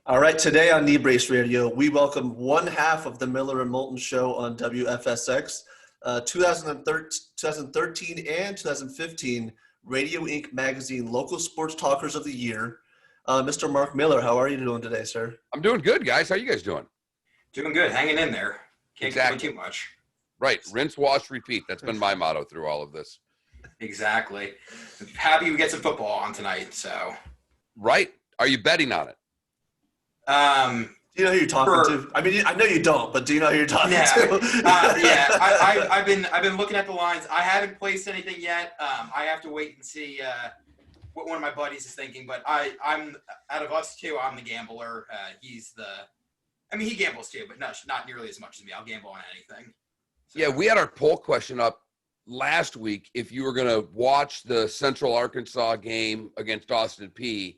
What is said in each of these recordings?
All right, today on Knee Brace Radio, we welcome one half of the Miller and Moulton show on WFSX, 2013 and 2015 Radio Inc. magazine Local Sports Talkers of the Year. Mr. Mark Miller, how are you doing today, sir? I'm doing good, guys. How you guys doing? Doing good. Hanging in there. Can't complain too much. Right. Rinse, wash, repeat. That's been my motto through all of this. Exactly. Happy we get some football on tonight. So. Right. Are you betting on it? Do you know who you're talking to? I mean, I know you don't, but do you know who you're talking to? I've been looking at the lines. I haven't placed anything yet. I have to wait and see what one of my buddies is thinking. But I'm out of us two, I'm the gambler. He gambles too, but not nearly as much as me. I'll gamble on anything. So. Yeah, we had our poll question up last week. If you were going to watch the Central Arkansas game against Austin Peay,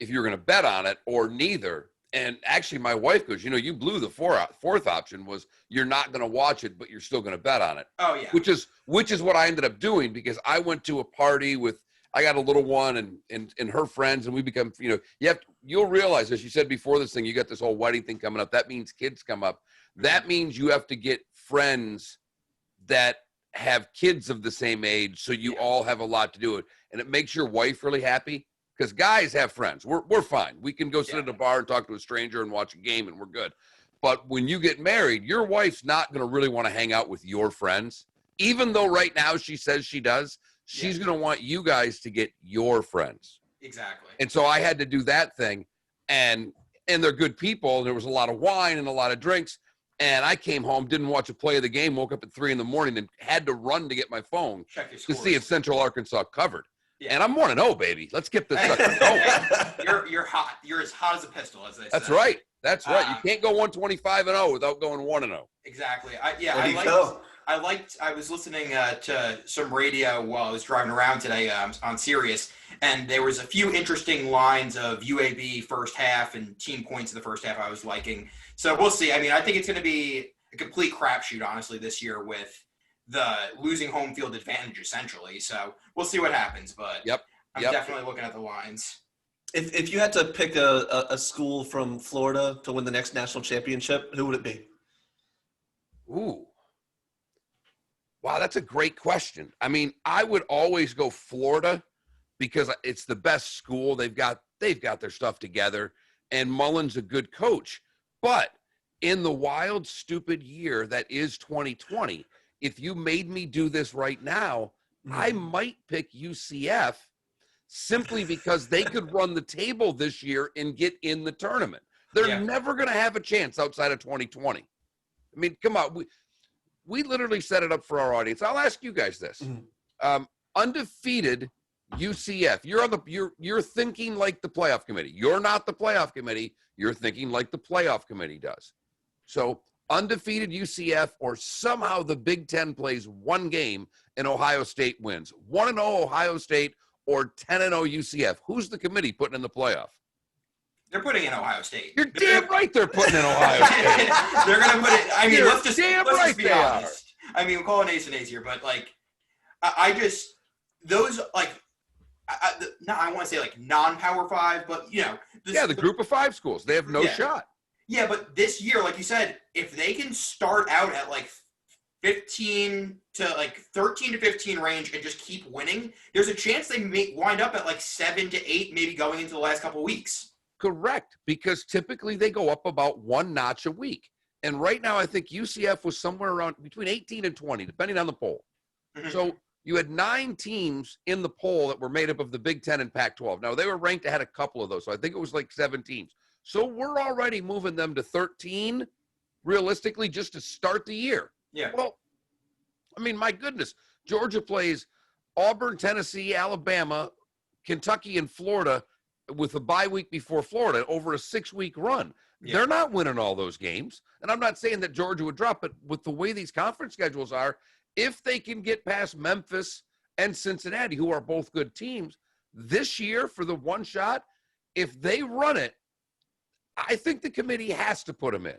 if you were going to bet on it or neither. And actually my wife goes, you blew the fourth option was you're not going to watch it, but you're still going to bet on it. Oh yeah. Which is what I ended up doing because I went to a party I got a little one and her friends and we become, you'll realize, as you said before this thing, you got this whole wedding thing coming up. That means kids come up. That means you have to get friends that have kids of the same age. So you all have a lot to do it. And it makes your wife really happy. Because guys have friends. We're fine. We can go sit at a bar and talk to a stranger and watch a game and we're good. But when you get married, your wife's not going to really want to hang out with your friends. Even though right now she says she does, she's going to want you guys to get your friends. Exactly. And so I had to do that thing. And they're good people. There was a lot of wine and a lot of drinks. And I came home, didn't watch a play of the game, woke up at 3 a.m. and had to run to get my phone to see if Central Arkansas covered. Yeah. And I'm 1-0, baby. Let's get this sucker going. You're hot. You're as hot as a pistol, as they say. That's right. That's right. You can't go 125-0 without going 1-0. Exactly. I was listening to some radio while I was driving around today on Sirius, and there was a few interesting lines of UAB first half and team points in the first half I was liking. So we'll see. I mean, I think it's going to be a complete crapshoot, honestly, this year with the losing home field advantage, essentially. So we'll see what happens, but I'm definitely looking at the lines. If you had to pick a school from Florida to win the next national championship, who would it be? Ooh. Wow, that's a great question. I mean, I would always go Florida because it's the best school. They've got their stuff together, and Mullen's a good coach. But in the wild, stupid year that is 2020, if you made me do this right now, I might pick UCF simply because they could run the table this year and get in the tournament. They're never going to have a chance outside of 2020. I mean, come on. We literally set it up for our audience. I'll ask you guys this. Undefeated UCF. You're thinking like the playoff committee. You're not the playoff committee. You're thinking like the playoff committee does. So undefeated UCF, or somehow the Big Ten plays one game and Ohio State wins. 1-0 Ohio State or 10-0 UCF. Who's the committee putting in the playoff? They're putting in Ohio State. You're damn right they're putting in Ohio State. They're going to put it – I mean, let's just be honest. Are. I mean, we'll call it A's and A's here, but, like, I just – those, like – I want to say, like, non-Power 5, but, the group of 5 schools. They have no shot. Yeah, but this year, like you said, if they can start out at, like, 13 to 15 range and just keep winning, there's a chance they may wind up at, like, 7 to 8 maybe going into the last couple of weeks. Correct, because typically they go up about one notch a week. And right now I think UCF was somewhere around between 18 and 20, depending on the poll. Mm-hmm. So you had 9 teams in the poll that were made up of the Big Ten and Pac-12. Now, they were ranked ahead a couple of those, so I think it was like 7 teams. So we're already moving them to 13, realistically, just to start the year. Yeah. Well, I mean, my goodness. Georgia plays Auburn, Tennessee, Alabama, Kentucky, and Florida with a bye week before Florida over a 6-week run. Yeah. They're not winning all those games. And I'm not saying that Georgia would drop, but with the way these conference schedules are, if they can get past Memphis and Cincinnati, who are both good teams, this year for the one shot, if they run it, I think the committee has to put them in.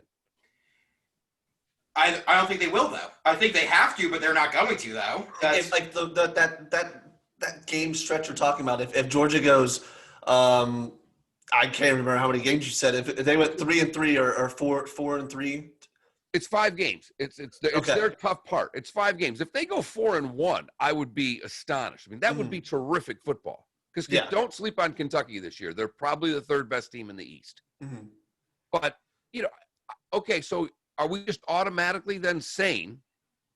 I don't think they will, though. I think they have to, but they're not going to, though. It's like that game stretch you're talking about. If Georgia goes, I I can't remember how many games you said. If they went 3-3 or 4-3. It's 5 games. It's their tough part. It's 5 games. If they go 4-1, I would be astonished. I mean, that would be terrific football. Because don't sleep on Kentucky this year. They're probably the 3rd best team in the East. Mm-hmm. But, okay, so are we just automatically then saying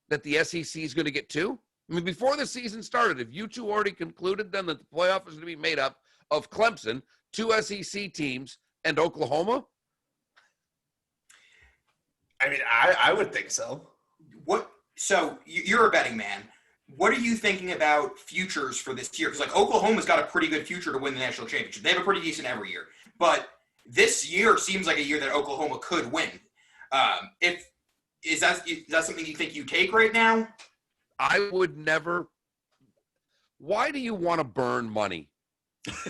that the SEC is going to get 2? I mean, before the season started, if you two already concluded then that the playoff is going to be made up of Clemson, 2 SEC teams, and Oklahoma? I mean, I would think so. So you're a betting man. What are you thinking about futures for this year? Because like Oklahoma's got a pretty good future to win the national championship. They have a pretty decent every year, but this year seems like a year that Oklahoma could win. Is that something you think you take right now? I would never. Why do you want to burn money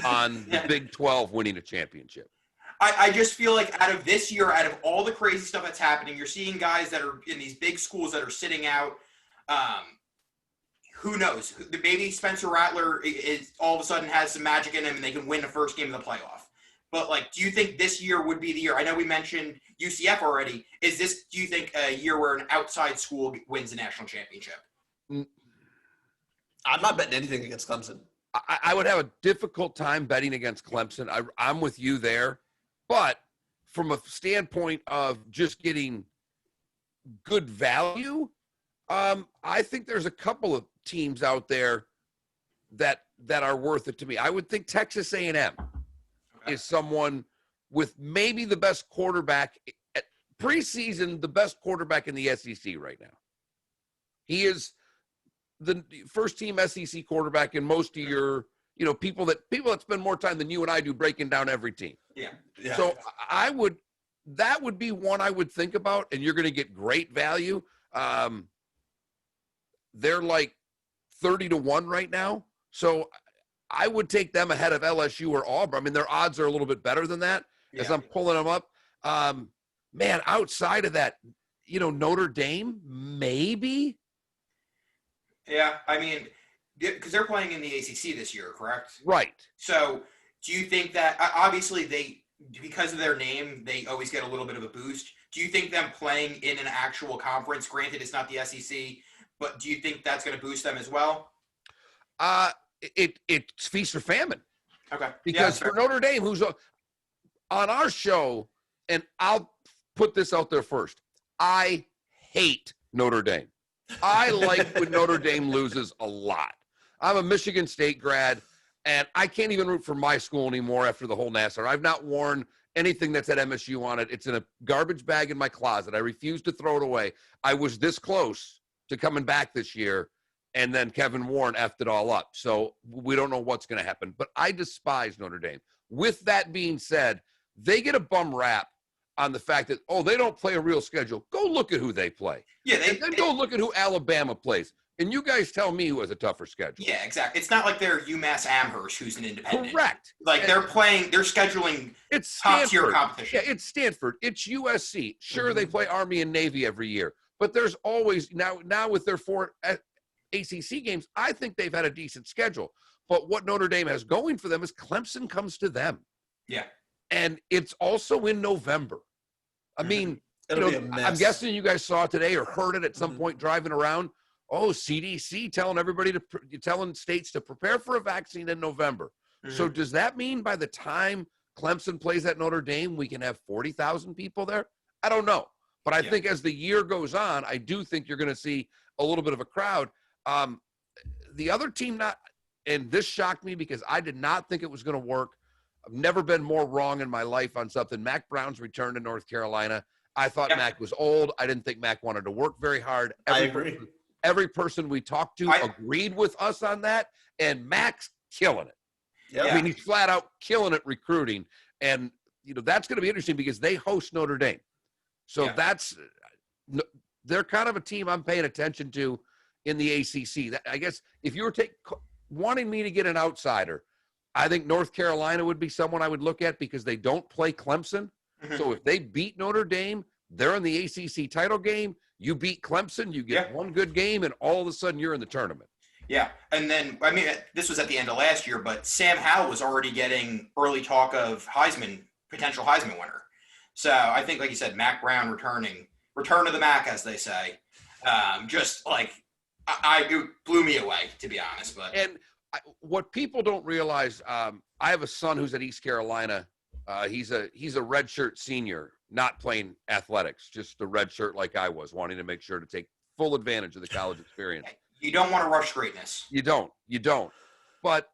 on the Big 12 winning a championship? I just feel like out of this year, out of all the crazy stuff that's happening, you're seeing guys that are in these big schools that are sitting out. Who knows? Maybe Spencer Rattler is all of a sudden has some magic in him and they can win the first game of the playoff. But like, do you think this year would be the year? I know we mentioned UCF already. Do you think a year where an outside school wins the national championship? I'm not betting anything against Clemson. I would have a difficult time betting against Clemson. I'm with you there. But from a standpoint of just getting good value, I think there's a couple of teams out there that are worth it to me. I would think Texas A&M is someone with maybe the best quarterback at preseason, the best quarterback in the SEC right now. He is the first team SEC quarterback in most of your, people that spend more time than you and I do breaking down every team. Yeah. So that would be one I would think about, and you're going to get great value. They're like 30-1 right now. So I would take them ahead of LSU or Auburn. I mean, their odds are a little bit better than that as I'm pulling them up. Man, outside of that, Notre Dame, maybe. Yeah, I mean, because they're playing in the ACC this year, correct? Right. So do you think that, obviously because of their name, they always get a little bit of a boost. Do you think them playing in an actual conference, granted it's not the SEC, but do you think that's going to boost them as well? It's feast or famine. Okay. Because for Notre Dame, who's on our show, and I'll put this out there first, I hate Notre Dame. I like when Notre Dame loses a lot. I'm a Michigan State grad, and I can't even root for my school anymore after the whole Nassar. I've not worn anything that's at MSU on it. It's in a garbage bag in my closet. I refuse to throw it away. I was this close to coming back this year, and then Kevin Warren effed it all up. So we don't know what's going to happen. But I despise Notre Dame. With that being said, they get a bum rap on the fact that, they don't play a real schedule. Go look at who they play. Yeah, then go look at who Alabama plays. And you guys tell me who has a tougher schedule. Yeah, exactly. It's not like they're UMass Amherst, who's an independent. Correct. Like they're scheduling top-tier competition. Yeah, it's Stanford. It's USC. Sure, they play Army and Navy every year. But there's always, now with their 4 ACC games, I think they've had a decent schedule. But what Notre Dame has going for them is Clemson comes to them. Yeah. And it's also in November. I mean, I'm guessing you guys saw today or heard it at some point driving around. CDC telling states to prepare for a vaccine in November. So does that mean by the time Clemson plays at Notre Dame, we can have 40,000 people there? I don't know. But I think as the year goes on, I do think you're going to see a little bit of a crowd. The other team and this shocked me because I did not think it was going to work. I've never been more wrong in my life on something. Mac Brown's return to North Carolina. I thought Mac was old. I didn't think Mac wanted to work very hard. I agree. Every person we talked to agreed with us on that, and Mac's killing it. Yep. I mean, he's flat out killing it recruiting, and that's going to be interesting because they host Notre Dame. So they're kind of a team I'm paying attention to in the ACC. I guess if you were wanting me to get an outsider, I think North Carolina would be someone I would look at because they don't play Clemson. So if they beat Notre Dame, they're in the ACC title game. You beat Clemson, you get one good game, and all of a sudden you're in the tournament. Yeah, and then I mean this was at the end of last year, but Sam Howell was already getting early talk of potential Heisman winner. So I think, like you said, Mac Brown return to the Mac, as they say. Just like it blew me away, to be honest. But what people don't realize, I have a son who's at East Carolina. He's a redshirt senior, not playing athletics, just a redshirt like I was, wanting to make sure to take full advantage of the college experience. You don't want to rush greatness. You don't. But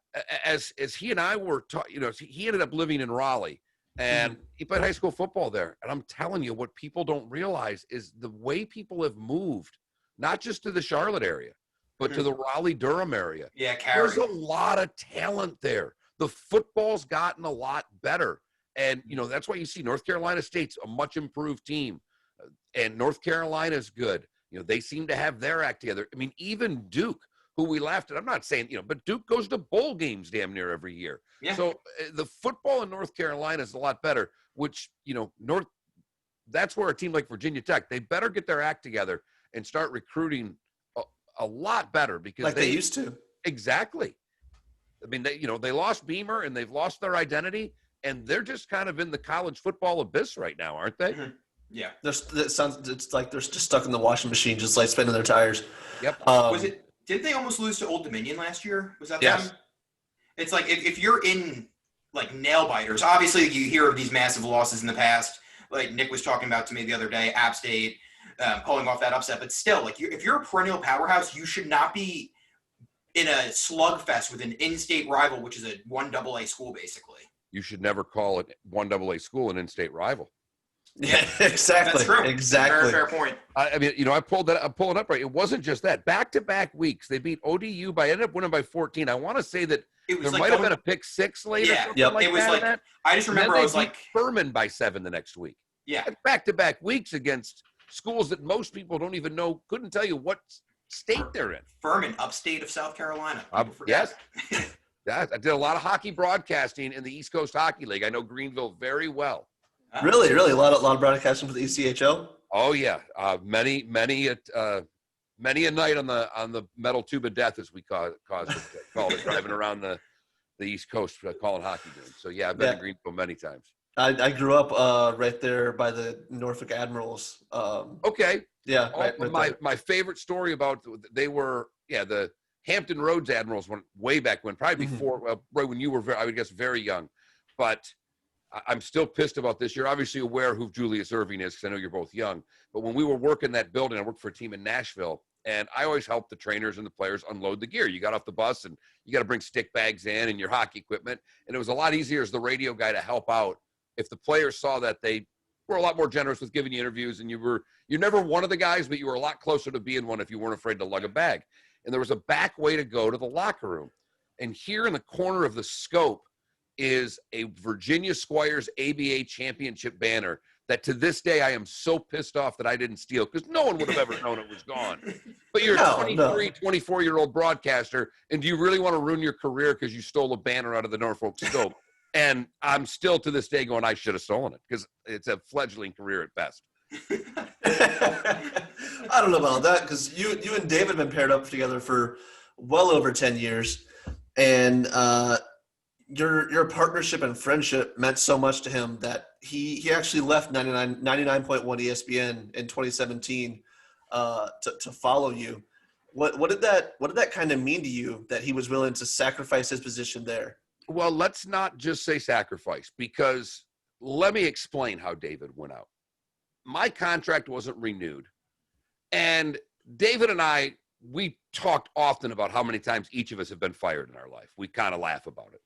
as he and I were taught, he ended up living in Raleigh, and he played high school football there. And I'm telling you, what people don't realize is the way people have moved, not just to the Charlotte area, but to the Raleigh-Durham area. Yeah, there's a lot of talent there. The football's gotten a lot better. And, that's why you see North Carolina State's a much improved team. And North Carolina's good. They seem to have their act together. I mean, even Duke, who we laughed at, I'm not saying, but Duke goes to bowl games damn near every year. Yeah. So the football in North Carolina is a lot better, which, that's where a team like Virginia Tech, they better get their act together and start recruiting a lot better, because like they used to. Exactly. I mean, they lost Beamer and they've lost their identity, and they're just kind of in the college football abyss right now, aren't they? Mm-hmm. Yeah. It's like they're just stuck in the washing machine, just like spinning their tires. Yep. Didn't they almost lose to Old Dominion last year? Was that yes. them? It's like if you're in like nail biters, obviously you hear of these massive losses in the past. Like Nick was talking about to me the other day, App State pulling off that upset. But still, like if you're a perennial powerhouse, you should not be in a slugfest with an in-state rival, which is a 1AA school, basically. You should never call it 1AA school an in-state rival. Yeah, exactly. That's true. Exactly. Fair point. I mean, I'm pulling it up right. It wasn't just that. Back-to-back weeks, they beat ODU ended up winning by 14. I want to say that there might have been a pick six later. Yeah, something like it was that, like I just remember I was like Furman by 7 the next week. Yeah, back-to-back weeks against schools that most people don't even know, couldn't tell you what state they're in. Furman, upstate of South Carolina. Yes. Yeah, I did a lot of hockey broadcasting in the East Coast Hockey League. I know Greenville very well. Really, a lot of broadcasting for the ECHL. Oh yeah, many a night on the metal tube of death, as we call it, driving around the East Coast calling hockey games. So yeah, I've been to Greenville many times. I grew up right there by the Norfolk Admirals. Okay. Yeah. Right my favorite story about they were the Hampton Roads Admirals went way back when, probably before right when you were I would guess very young, but I'm still pissed about this. You're obviously aware who Julius Erving is, because I know you're both young. But when we were working that building, I worked for a team in Nashville, and I always helped the trainers and the players unload the gear. You got off the bus, and you got to bring stick bags in and your hockey equipment. And it was a lot easier as the radio guy to help out if the players saw that they were a lot more generous with giving you interviews, and you're never one of the guys, but you were a lot closer to being one if you weren't afraid to lug a bag. And there was a back way to go to the locker room. And here in the corner of the scope is a Virginia Squires ABA championship banner that to this day I am so pissed off that I didn't steal, because no one would have ever known it was gone. But you're a 24-year-old broadcaster, and do you really want to ruin your career because you stole a banner out of the Norfolk Scope? And I'm still to this day going, I should have stolen it, because it's a fledgling career at best. I don't know about that, because you and David have been paired up together for well over 10 years. And your partnership and friendship meant so much to him that he actually left 99.1 ESPN in 2017 to follow you. What did that kind of mean to you, that he was willing to sacrifice his position there? Well, let's not just say sacrifice, because let me explain how David went out. My contract wasn't renewed, and David and I, we talked often about how many times each of us have been fired in our life. We kind of laugh about it.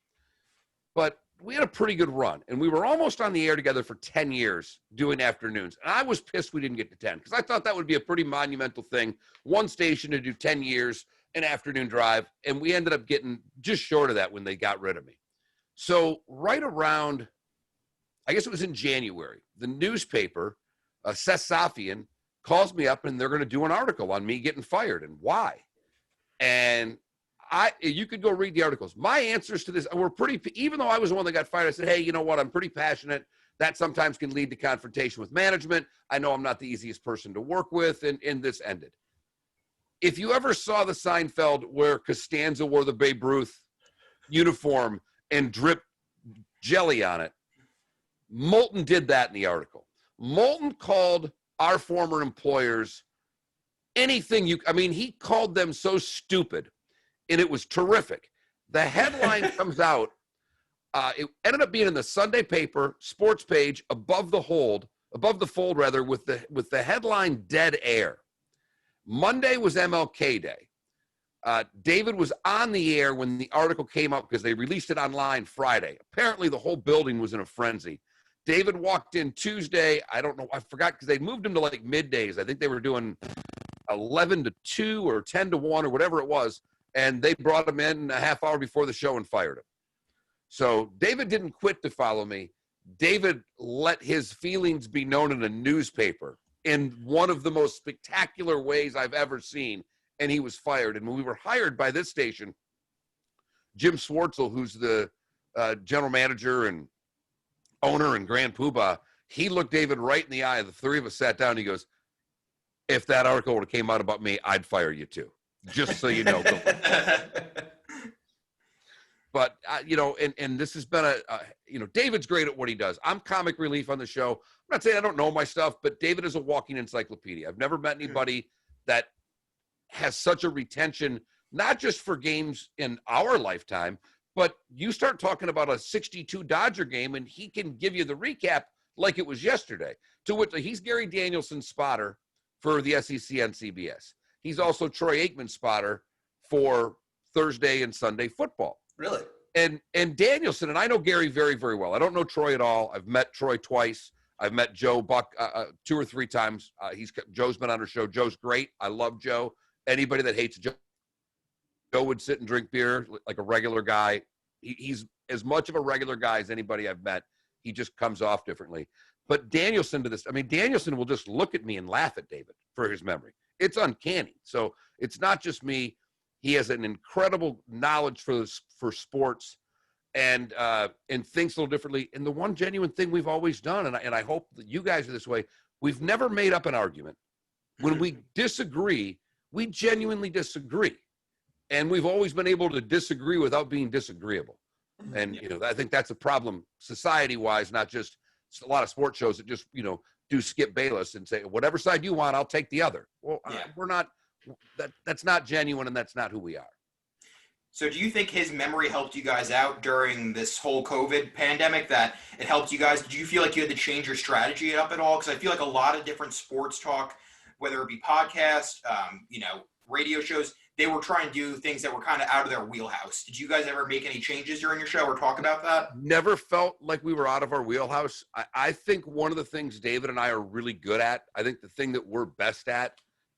But we had a pretty good run, and we were almost on the air together for 10 years doing afternoons. And I was pissed we didn't get to 10, because I thought that would be a pretty monumental thing, one station to do 10 years, an afternoon drive, and we ended up getting just short of that when they got rid of me. So right around, I guess it was in January, the newspaper, Seth Safian, calls me up, and they're going to do an article on me getting fired and why. And you could go read the articles. My answers to this were pretty, even though I was the one that got fired, I said, hey, you know what? I'm pretty passionate. That sometimes can lead to confrontation with management. I know I'm not the easiest person to work with, and this ended. if you ever saw the Seinfeld where Costanza wore the Babe Ruth uniform and dripped jelly on it, Moulton did that in the article. Moulton called our former employers anything he called them so stupid, and it was terrific. The headline comes out. It ended up being in the Sunday paper, sports page, above the fold, with the headline "Dead Air." Monday was MLK Day. David was on the air when the article came up because they released it online Friday. Apparently, the whole building was in a frenzy. David walked in Tuesday. I don't know. I forgot because they moved him to like middays. I think they were doing 11 to 2 or 10 to 1 or whatever it was. And they brought him in a half hour before the show and fired him. So David didn't quit to follow me. David let his feelings be known in a newspaper in one of the most spectacular ways I've ever seen. And he was fired. And when we were hired by this station, Jim Swartzel, who's the general manager and owner and grand poobah, he looked David right in the eye. The three of us sat down and he goes, if that article would have came out about me, I'd fire you too. Just so you know. But, and this has been David's great at what he does. I'm comic relief on the show. I'm not saying I don't know my stuff, but David is a walking encyclopedia. I've never met anybody that has such a retention, not just for games in our lifetime, but you start talking about a 62 Dodger game and he can give you the recap like it was yesterday. To which he's Gary Danielson's spotter for the SEC on CBS. He's also Troy Aikman's spotter for Thursday and Sunday football. Really? And Danielson, and I know Gary very, very well. I don't know Troy at all. I've met Troy twice. I've met Joe Buck 2 or 3 times. Joe's been on our show. Joe's great. I love Joe. Anybody that hates Joe would sit and drink beer like a regular guy. He's as much of a regular guy as anybody I've met. He just comes off differently. But Danielson Danielson will just look at me and laugh at David for his memory. It's uncanny. So it's not just me. He has an incredible knowledge for sports and thinks a little differently. And the one genuine thing we've always done, and I hope that you guys are this way, we've never made up an argument. When we disagree, we genuinely disagree. And we've always been able to disagree without being disagreeable. And, I think that's a problem society-wise, not just a lot of sports shows that just, do Skip Bayless and say, whatever side you want, I'll take the other. Well, we're not, that's not genuine, and that's not who we are. So do you think his memory helped you guys out during this whole COVID pandemic, that it helped you guys? Did you feel like you had to change your strategy up at all? Because I feel like a lot of different sports talk, whether it be podcasts, radio shows, they were trying to do things that were kind of out of their wheelhouse. Did you guys ever make any changes during your show or talk about that? Never felt like we were out of our wheelhouse. I think one of the things David and I are really good at, I think the thing that we're best at,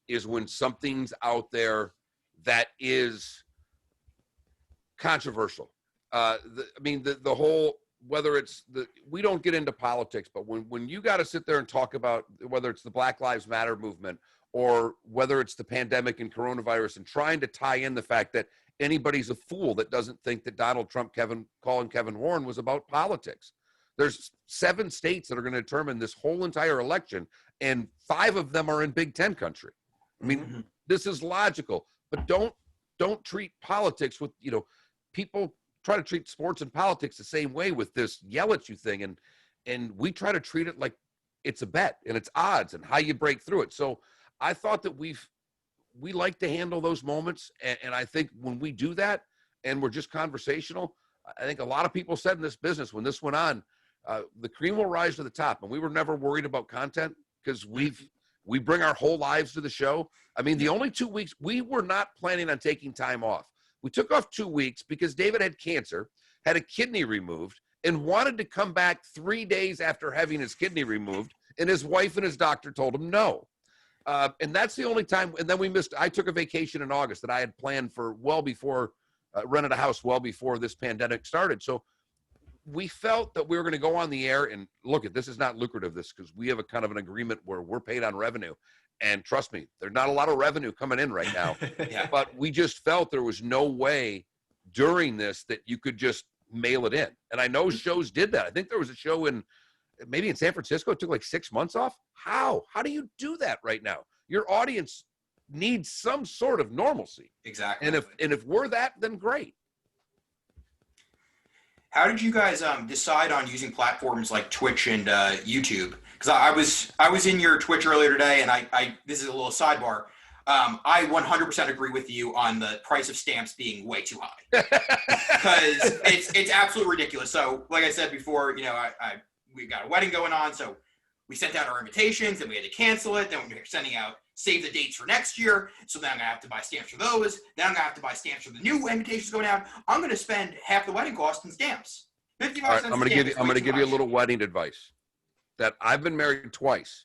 is when something's out there that is controversial. The whole, whether it's we don't get into politics, but when you got to sit there and talk about whether it's the Black Lives Matter movement or whether it's the pandemic and coronavirus, and trying to tie in the fact that anybody's a fool that doesn't think that Donald Trump calling Kevin Warren was about politics. There's 7 states that are going to determine this whole entire election, and 5 of them are in Big Ten country. This is logical, but don't treat politics with, people try to treat sports and politics the same way with this yell at you thing. And we try to treat it like it's a bet and it's odds and how you break through it. So I thought that we like to handle those moments. And I think when we do that and we're just conversational, I think a lot of people said in this business, when this went on, the cream will rise to the top. And we were never worried about content because we bring our whole lives to the show. The only 2 weeks, we were not planning on taking time off. We took off 2 weeks because David had cancer, had a kidney removed, and wanted to come back 3 days after having his kidney removed. And his wife and his doctor told him no. And that's the only time. And then I took a vacation in August that I had planned for rented a house well before this pandemic started. So we felt that we were going to go on the air and look at this is not lucrative, because we have a kind of an agreement where we're paid on revenue. And trust me, there's not a lot of revenue coming in right now. But we just felt there was no way during this that you could just mail it in. And I know shows did that. I think there was a show maybe in San Francisco, it took like 6 months off. How do you do that right now? Your audience needs some sort of normalcy. Exactly. And if we're that, then great. How did you guys decide on using platforms like Twitch and YouTube? Because I was in your Twitch earlier today, and I this is a little sidebar. I 100% agree with you on the price of stamps being way too high, because it's absolutely ridiculous. So, like I said before, we got a wedding going on, so we sent out our invitations, and we had to cancel it. Then we're sending out save the dates for next year. So then I'm gonna have to buy stamps for those. Then I'm gonna have to buy stamps for the new invitations going out. I'm gonna spend half the wedding cost in stamps. 55 All right, cents. I'm gonna give you a little wedding advice. That I've been married twice.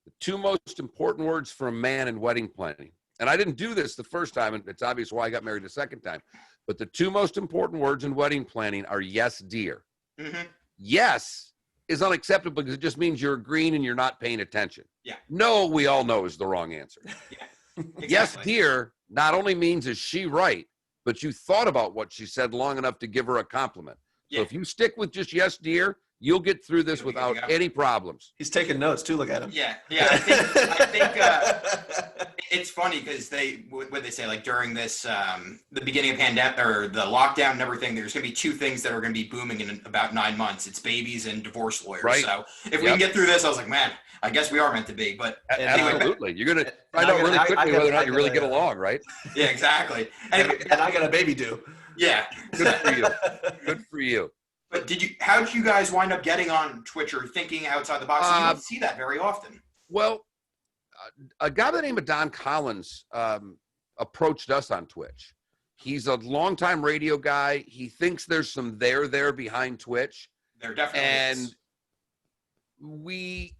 The two most important words for a man in wedding planning, and I didn't do this the first time, and it's obvious why I got married the second time, but the two most important words in wedding planning are yes, dear. Mm-hmm. Yes is unacceptable because it just means you're agreeing and you're not paying attention. Yeah. No, we all know is the wrong answer. Yeah. Exactly. Yes, dear not only means is she right, but you thought about what she said long enough to give her a compliment. So if you stick with just yes, dear, you'll get through this without any problems. He's taking notes too. Look at him. Yeah. I think it's funny because what they say, like during this the beginning of pandemic or the lockdown and everything, there's going to be two things that are going to be booming in about 9 months. It's babies and divorce lawyers. Right. So if we can get through this, I was like, man, I guess we are meant to be. But absolutely, you're going to find out really quickly whether or not you really get along, right? Yeah, exactly. Anyway, and I got a baby due. Yeah. Good for you. Good for you. But how did you guys wind up getting on Twitch or thinking outside the box? You don't see that very often. Well, a guy by the name of Don Collins approached us on Twitch. He's a longtime radio guy. He thinks there's some there behind Twitch. There definitely is. And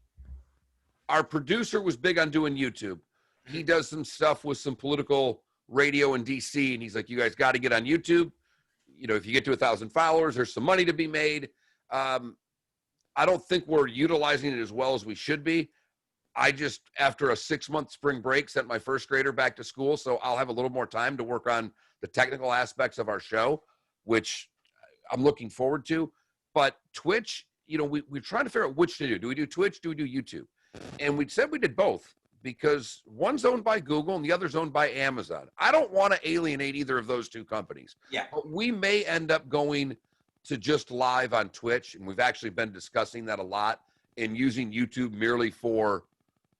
our producer was big on doing YouTube. He does some stuff with some political radio in DC, and he's like, you guys got to get on YouTube. If you get to 1,000 followers, there's some money to be made. I don't think we're utilizing it as well as we should be. I just, after a 6-month spring break, sent my first grader back to school, so I'll have a little more time to work on the technical aspects of our show, which I'm looking forward to. But Twitch, we're trying to figure out which to do. Do we do Twitch? Do we do YouTube? And we said we did both because one's owned by Google and the other's owned by Amazon. I don't want to alienate either of those two companies. Yeah. But we may end up going to just live on Twitch, and we've actually been discussing that a lot, and using YouTube merely for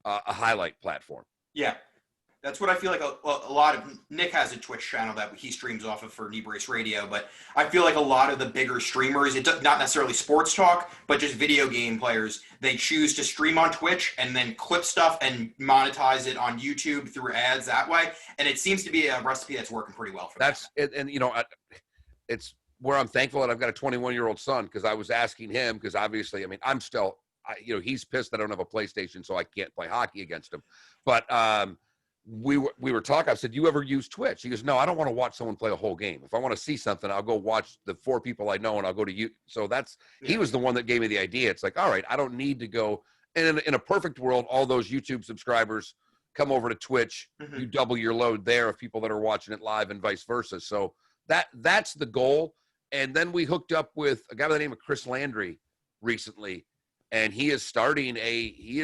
a highlight platform. Yeah. That's what I feel like a lot of Nick has a Twitch channel that he streams off of for Knee Brace Radio, but I feel like a lot of the bigger streamers, not necessarily sports talk, but just video game players, they choose to stream on Twitch and then clip stuff and monetize it on YouTube through ads that way. And it seems to be a recipe that's working pretty well for them. That's it. And, it's where I'm thankful that I've got a 21-year-old son, because I was asking him, because obviously, I'm still, he's pissed that I don't have a PlayStation, so I can't play hockey against him. But, we were talking. I said, "You ever use Twitch?" He goes, "No, I don't want to watch someone play a whole game. If I want to see something, I'll go watch the 4 people I know, and I'll go to you." So he was the one that gave me the idea. It's like, all right, I don't need to go. And in a perfect world, all those YouTube subscribers come over to Twitch. Mm-hmm. You double your load there of people that are watching it live, and vice versa. So that's the goal. And then we hooked up with a guy by the name of Chris Landry recently, and he is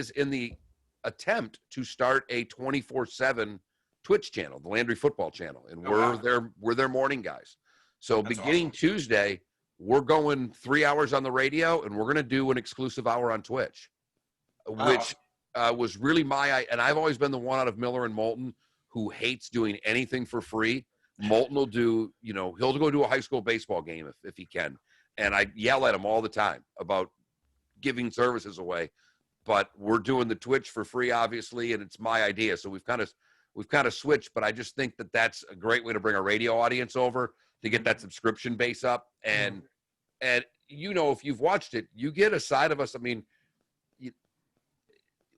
in the attempt to start a 24/7 Twitch channel, the Landry Football Channel, and we're their morning guys. So that's beginning awesome. Tuesday, we're going 3 hours on the radio, and we're going to do an exclusive hour on Twitch, which was really and I've always been the one out of Miller and Moulton who hates doing anything for free. Moulton will do, he'll go do a high school baseball game if he can, and I yell at him all the time about giving services away. But we're doing the Twitch for free, obviously, and it's my idea. So we've kind of switched, but I just think that that's a great way to bring a radio audience over to get that subscription base up. And if you've watched it, you get a side of us.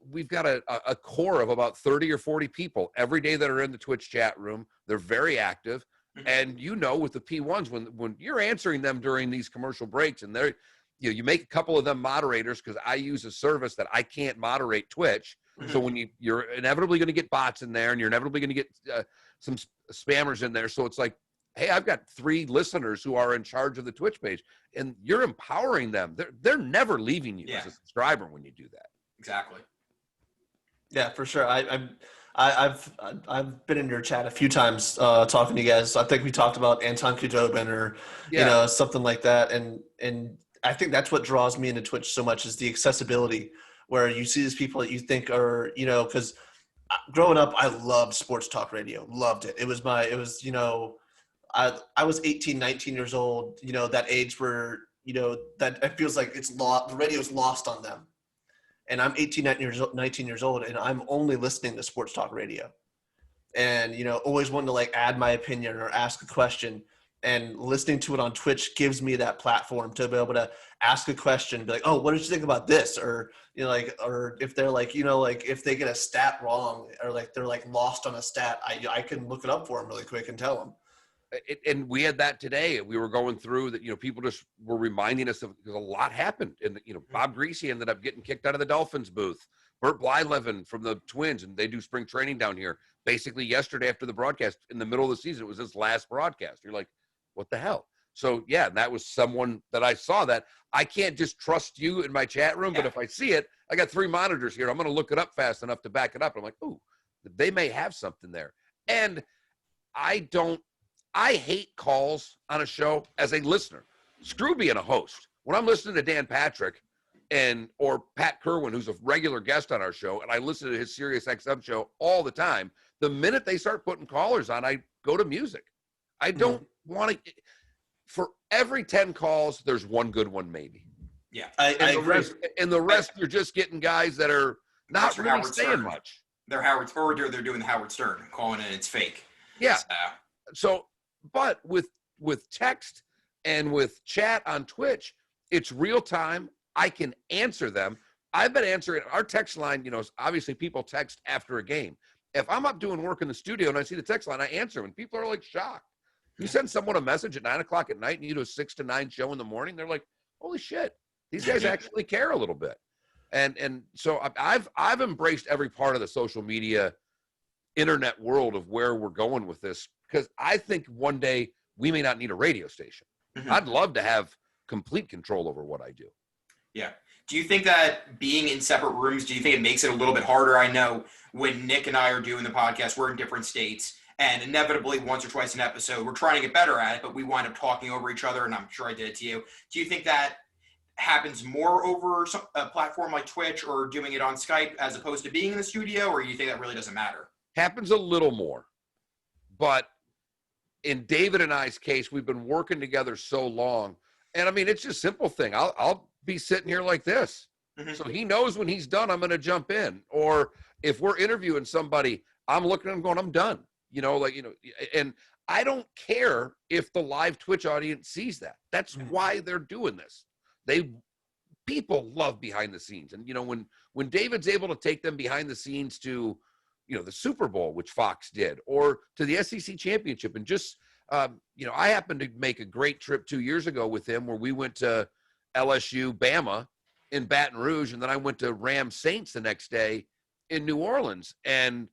We've got a core of about 30 or 40 people every day that are in the Twitch chat room. They're very active. And with the P1s, when you're answering them during these commercial breaks, and they're you make a couple of them moderators, because I use a service that I can't moderate Twitch. Mm-hmm. So when you're inevitably going to get bots in there, and you're inevitably going to get some spammers in there. So it's like, hey, I've got 3 listeners who are in charge of the Twitch page, and you're empowering them. They're never leaving you as a subscriber when you do that. Exactly. Yeah, for sure. I I've been in your chat a few times talking to you guys. I think we talked about Anton Khudobin or something like that, and I think that's what draws me into Twitch so much is the accessibility, where you see these people that you think are because growing up I loved sports talk radio, loved it. It was I was 18, 19 years old, that age where that it feels like it's lost. The radio's lost on them. And I'm 18, 19 years old, and I'm only listening to sports talk radio. And, always wanting to like add my opinion or ask a question, and listening to it on Twitch gives me that platform to be able to ask a question, be like, oh, what did you think about this? Or, or if they're like, if they get a stat wrong or like they're like lost on a stat, I can look it up for them really quick and tell them. And we had that today. We were going through that, people just were reminding us of, because a lot happened. And, Bob Greasy ended up getting kicked out of the Dolphins booth. Burt Blyleven from the Twins, and they do spring training down here. Basically yesterday after the broadcast, in the middle of the season, it was his last broadcast. You're like, what the hell? So, yeah, that was someone that I saw that. I can't just trust you in my chat room, but if I see it, I got 3 monitors here. I'm going to look it up fast enough to back it up. I'm like, ooh, they may have something there. And I hate calls on a show as a listener. Screw being a host. When I'm listening to Dan Patrick or Pat Kerwin, who's a regular guest on our show, and I listen to his Sirius XM show all the time, the minute they start putting callers on, I go to music. I don't want to. For every 10 calls, there's one good one maybe. Yeah. The rest, you're just getting guys that are not really Howard saying Stern. much. They're doing the Howard Stern, calling it it's fake. Yeah. So but with text and with chat on Twitch, it's real time. I can answer them. I've been answering our text line. Obviously people text after a game. If I'm up doing work in the studio and I see the text line, I answer them, and people are like shocked. You send someone a message at 9:00 at night and you do a 6 to 9 show in the morning, they're like, holy shit, these guys actually care a little bit. And so I've embraced every part of the social media internet world of where we're going with this, because I think one day we may not need a radio station. Mm-hmm. I'd love to have complete control over what I do. Yeah. Do you think that being in separate rooms, do you think it makes it a little bit harder? I know when Nick and I are doing the podcast, we're in different states, and inevitably once or twice an episode, we're trying to get better at it, but we wind up talking over each other, and I'm sure I did it to you. Do you think that happens more over a platform like Twitch or doing it on Skype as opposed to being in the studio, or do you think that really doesn't matter? Happens a little more. But in David and I's case, we've been working together so long. And I mean, it's just a simple thing. I'll be sitting here like this. Mm-hmm. So he knows when he's done, I'm going to jump in. Or if we're interviewing somebody, I'm looking at him going, I'm done. And I don't care if the live Twitch audience sees that. That's why they're doing this. People love behind the scenes. And, when David's able to take them behind the scenes to, the Super Bowl, which Fox did, or to the SEC championship. And just, I happened to make a great trip 2 years ago with him where we went to LSU, Bama in Baton Rouge. And then I went to Rams Saints the next day in New Orleans. And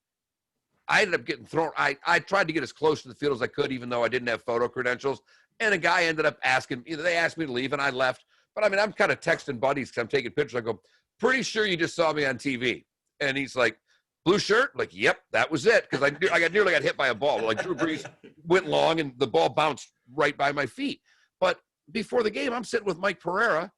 I ended up getting thrown. I tried to get as close to the field as I could, even though I didn't have photo credentials. And a guy ended up asking, they asked me to leave and I left. But I mean, I'm kind of texting buddies because I'm taking pictures. I go, pretty sure you just saw me on TV. And he's like, blue shirt? Like, yep, that was it. Because I nearly got hit by a ball. Like Drew Brees went long and the ball bounced right by my feet. But before the game, I'm sitting with Mike Pereira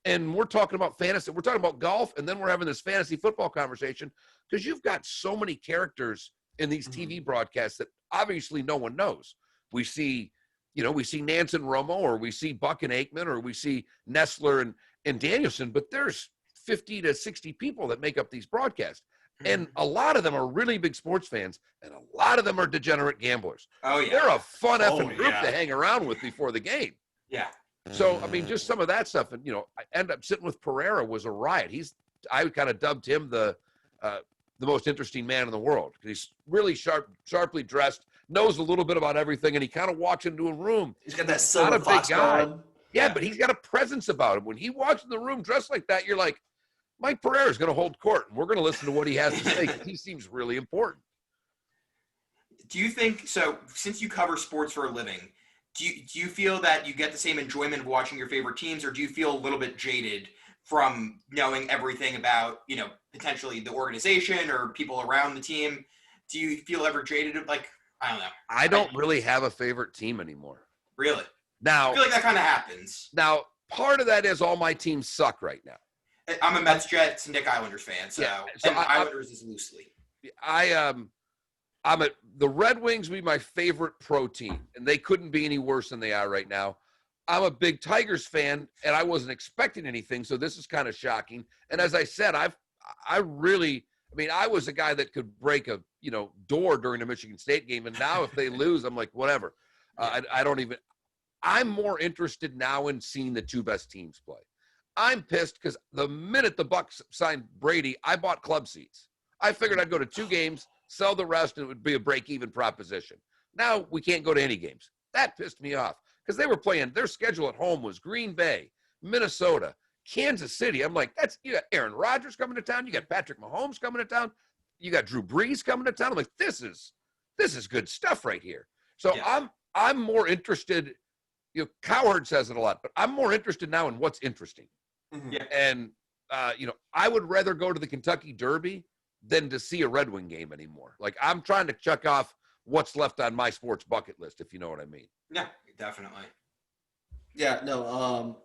and we're talking about fantasy. We're talking about golf. And then we're having this fantasy football conversation because you've got so many characters in these TV broadcasts that obviously no one knows. We see Nance and Romo, or we see Buck and Aikman, or we see Nestler and Danielson, but there's 50 to 60 people that make up these broadcasts. And a lot of them are really big sports fans, and a lot of them are degenerate gamblers. Oh, yeah. They're a fun effing group to hang around with before the game. Yeah. So, I mean, just some of that stuff. And, I ended up sitting with Pereira was a riot. I kind of dubbed him the most interesting man in the world because he's really sharply dressed, knows a little bit about everything, and he kind of walks into a room. He's got that silver fox guy. Yeah, but he's got a presence about him. When he walks in the room dressed like that, you're like, Mike Pereira is going to hold court, and we're going to listen to what he has to say. He seems really important. Do you think so? Since you cover sports for a living, do you feel that you get the same enjoyment of watching your favorite teams, or do you feel a little bit jaded from knowing everything about potentially the organization or people around the team? do you feel ever jaded? Like, I don't know. I don't really have a favorite team anymore. Really? Now, I feel like that kind of happens. Now, part of that is all my teams suck right now. I'm a Mets, Jets, Nick Islanders fan, so Islanders is loosely. The Red Wings would be my favorite pro team, and they couldn't be any worse than they are right now. I'm a big Tigers fan, and I wasn't expecting anything, so this is kind of shocking. And as I said, I was a guy that could break a door during a Michigan State game, and now if they lose, I'm like, whatever. I'm more interested now in seeing the two best teams play. I'm pissed because the minute the Bucs signed Brady, I bought club seats. I figured I'd go to 2 games, sell the rest, and it would be a break-even proposition. Now we can't go to any games. That pissed me off because they were playing. Their schedule at home was Green Bay, Minnesota, Kansas City. I'm like, you got Aaron Rodgers coming to town. You got Patrick Mahomes coming to town. You got Drew Brees coming to town. I'm like, this is good stuff right here. So yeah. I'm more interested. Cowherd says it a lot, but I'm more interested now in what's interesting. Yeah. And I would rather go to the Kentucky Derby than to see a Red Wing game anymore. Like, I'm trying to check off what's left on my sports bucket list, if you know what I mean. Yeah, definitely. Yeah, no,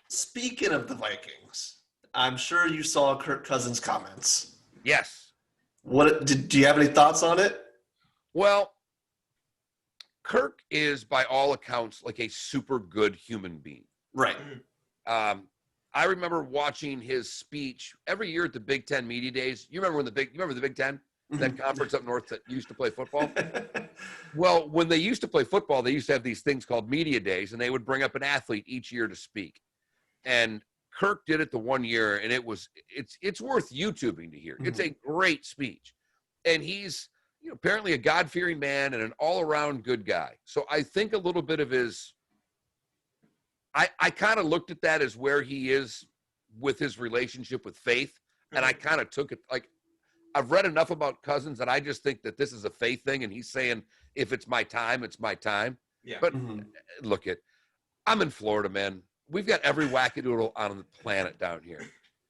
speaking of the Vikings, I'm sure you saw Kirk Cousins' comments. Yes. Do you have any thoughts on it? Well, Kirk is, by all accounts, like a super good human being. Right. I remember watching his speech every year at the Big Ten Media Days. You remember the Big Ten, that conference up north that used to play football? Well, when they used to play football, they used to have these things called media days, and they would bring up an athlete each year to speak. And Kirk did it the one year, and it's worth YouTubing to hear. It's a great speech, and he's apparently a God-fearing man and an all-around good guy. So I think a little bit of his. I kind of looked at that as where he is with his relationship with faith, and I kind of took it like I've read enough about Cousins that I just think that this is a faith thing, and he's saying if it's my time, it's my time. Yeah. But look, I'm in Florida, man. We've got every wackadoodle on the planet down here.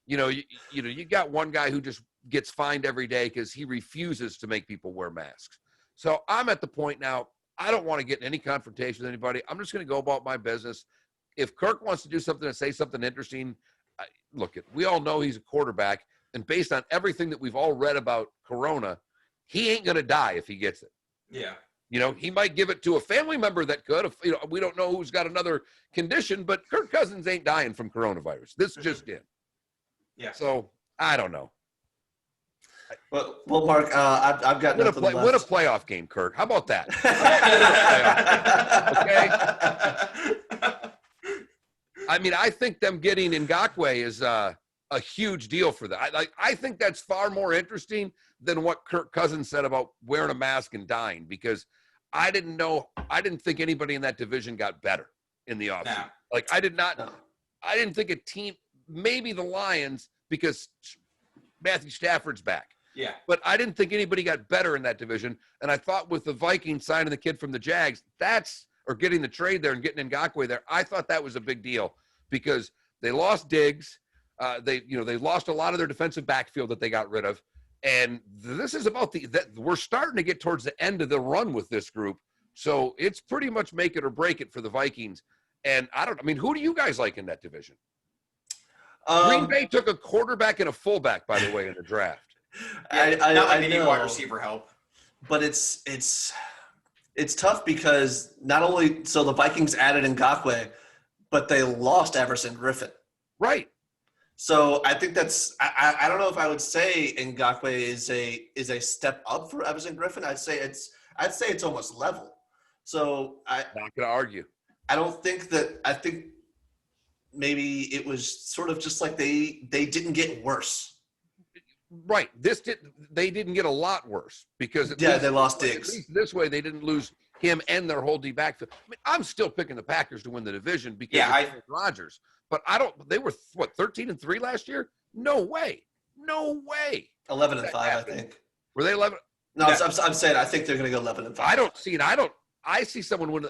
You got one guy who just gets fined every day because he refuses to make people wear masks. So I'm at the point now, I don't want to get in any confrontation with anybody. I'm just going to go about my business. If Kirk wants to do something and say something interesting, we all know he's a quarterback. And based on everything that we've all read about Corona, he ain't going to die if he gets it. Yeah. He might give it to a family member that could. We don't know who's got another condition, but Kirk Cousins ain't dying from coronavirus. This just did. Yeah. So I don't know. Well, Mark, I've got nothing left. Win a playoff game, Kirk. How about that? Okay. I mean, I think them getting Ngakoue is a huge deal for them. I think that's far more interesting than what Kirk Cousins said about wearing a mask and dying, because I didn't think anybody in that division got better in the offseason. No. Like, I didn't think a team, maybe the Lions, because Matthew Stafford's back. Yeah. But I didn't think anybody got better in that division. And I thought with the Vikings signing the kid from the Jags, or getting the trade there and getting Ngakoue there, I thought that was a big deal because they lost Diggs. They lost a lot of their defensive backfield that they got rid of. And this is about we're starting to get towards the end of the run with this group. So it's pretty much make it or break it for the Vikings. And who do you guys like in that division? Green Bay took a quarterback and a fullback, by the way, in the draft. I need wide receiver help. But it's tough because not only so the Vikings added Ngakoue, but they lost Everson Griffin. Right. So I think that's I don't know if I would say Ngakoue is a step up for Everson Griffin. I'd say it's almost level. So not gonna argue. I think maybe it was sort of just like they didn't get worse. Right. They didn't get a lot worse because they lost Diggs. At least this way they didn't lose him and their whole D backfield. I'm still picking the Packers to win the division because of Rodgers. But they were 13-3 last year? No way. 11-5, I think. Were they 11? No, I'm saying I think they're going to go 11-5. I don't see it. I see someone win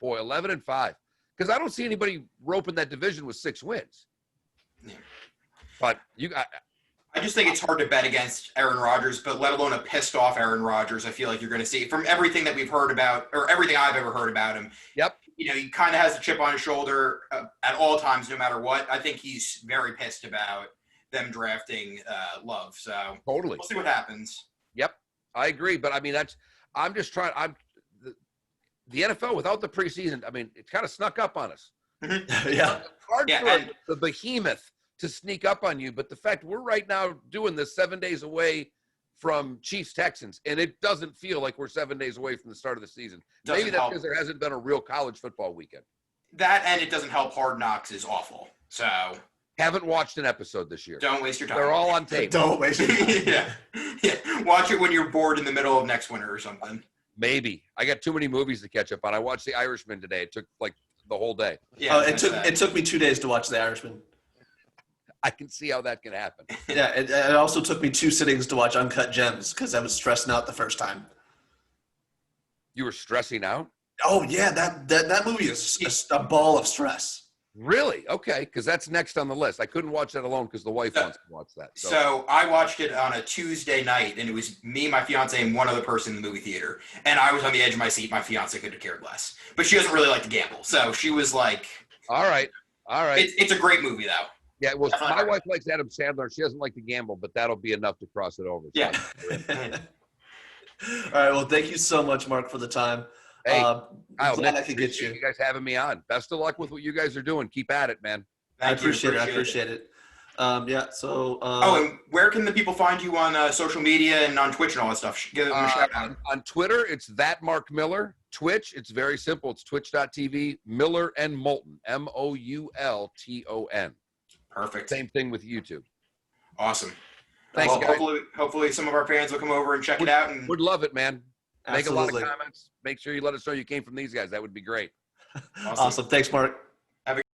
11-5 because I don't see anybody roping that division with 6 wins. Yeah. But I just think it's hard to bet against Aaron Rodgers, but let alone a pissed off Aaron Rodgers. I feel like you're going to see from everything that we've heard about, or everything I've ever heard about him. Yep. He kind of has a chip on his shoulder at all times, no matter what. I think he's very pissed about them drafting Love. So totally, we'll see what happens. Yep, I agree. But I mean, I'm just trying. The NFL without the preseason. I mean, it kind of snuck up on us. Yeah. It's hard for the behemoth to sneak up on you, but the fact we're right now doing this 7 days away from Chiefs Texans, and it doesn't feel like we're 7 days away from the start of the season. Maybe that's because there hasn't been a real college football weekend. That, and it doesn't help. Hard Knocks is awful. So haven't watched an episode this year. Don't waste your time. They're all on tape. Don't waste your time. Yeah. Watch it when you're bored in the middle of next winter or something. Maybe. I got too many movies to catch up on. I watched The Irishman today. It took like the whole day. Yeah. It took me 2 days to watch The Irishman. I can see how that can happen. Yeah, it also took me 2 sittings to watch Uncut Gems because I was stressing out the first time. You were stressing out? Oh yeah, that movie is a ball of stress. Really? Okay, because that's next on the list. I couldn't watch that alone because the wife wants to watch that. So I watched it on a Tuesday night, and it was me, my fiance, and one other person in the movie theater. And I was on the edge of my seat. My fiance could have cared less, but she doesn't really like to gamble, so she was like, "All right." It's a great movie though. Yeah, well, my wife likes Adam Sandler. She doesn't like to gamble, but that'll be enough to cross it over. So. Yeah. All right. Well, thank you so much, Mark, for the time. Hey, glad I could get you. You guys having me on. Best of luck with what you guys are doing. Keep at it, man. I appreciate it. Yeah. So. And where can the people find you on social media and on Twitch and all that stuff? Give them a shout out. On Twitter, it's that Mark Miller. Twitch, it's very simple. It's twitch.tv, Miller and Moulton, Moulton. Perfect. Same thing with YouTube. Awesome. Thanks, guys. Hopefully some of our fans will come over and check it out. And would love it, man. Absolutely. Make a lot of comments. Make sure you let us know you came from these guys. That would be great. Awesome. Thanks, Mark.